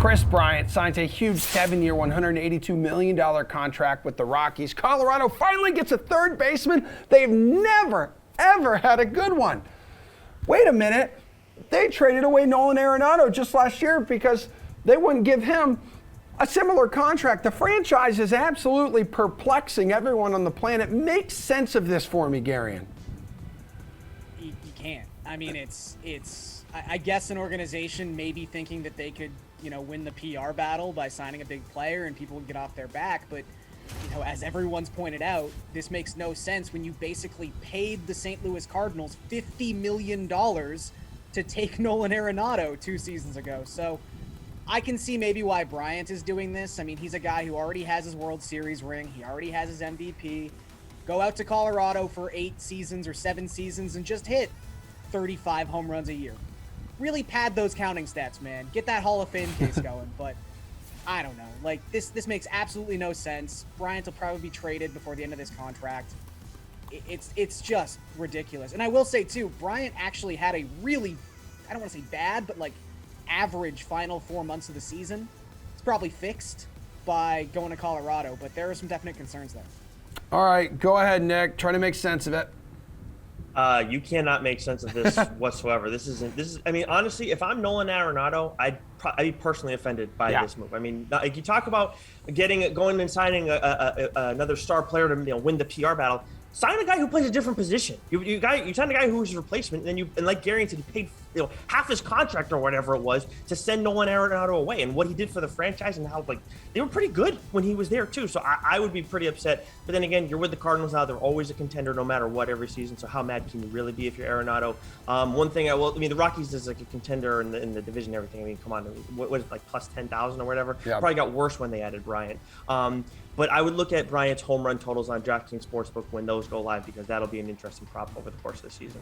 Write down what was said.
Kris Bryant signs a huge 7-year, $182 million contract with the Rockies. Colorado finally gets a third baseman. They've never, ever had a good one. Wait a minute. They traded away Nolan Arenado just last year because they wouldn't give him a similar contract. The franchise is absolutely perplexing everyone on the planet. Make sense of this for me, Garion. You can't. I mean, I guess an organization may be thinking that they could, win the PR battle by signing a big player and people would get off their back. But, as everyone's pointed out, this makes no sense when you basically paid the St. Louis Cardinals $50 million to take Nolan Arenado 2 seasons ago. So I can see maybe why Bryant is doing this. I mean, he's a guy who already has his World Series ring. He already has his MVP. Go out to Colorado for 8 seasons or 7 seasons and just hit 35 home runs a year. Really pad those counting stats, man. Get that Hall of Fame case going. But I don't know. Like, this makes absolutely no sense. Bryant will probably be traded before the end of this contract. It's just ridiculous. And I will say, too, Bryant actually had a really, I don't want to say bad, but like average final 4 months of the season. It's probably fixed by going to Colorado, but there are some definite concerns there. All right, go ahead, Nick. Try to make sense of it. You cannot make sense of this whatsoever. This is. I mean, honestly, if I'm Nolan Arenado, I'd be personally offended by this move. I mean, like you talk about going and signing another star player to win the PR battle. Sign a guy who plays a different position. You sign a guy who's his replacement, and like Garion said, you paid half his contract or whatever it was to send Nolan Arenado away. And what he did for the franchise and how they were pretty good when he was there too. So I would be pretty upset. But then again, you're with the Cardinals now. They're always a contender no matter what every season. So how mad can you really be if you're Arenado? One thing the Rockies is like a contender in the division and everything. I mean, come on, what was it, like plus 10,000 or whatever? Yeah. Probably got worse when they added Bryant. But I would look at Bryant's home run totals on DraftKings Sportsbook when those go live, because that'll be an interesting prop over the course of the season.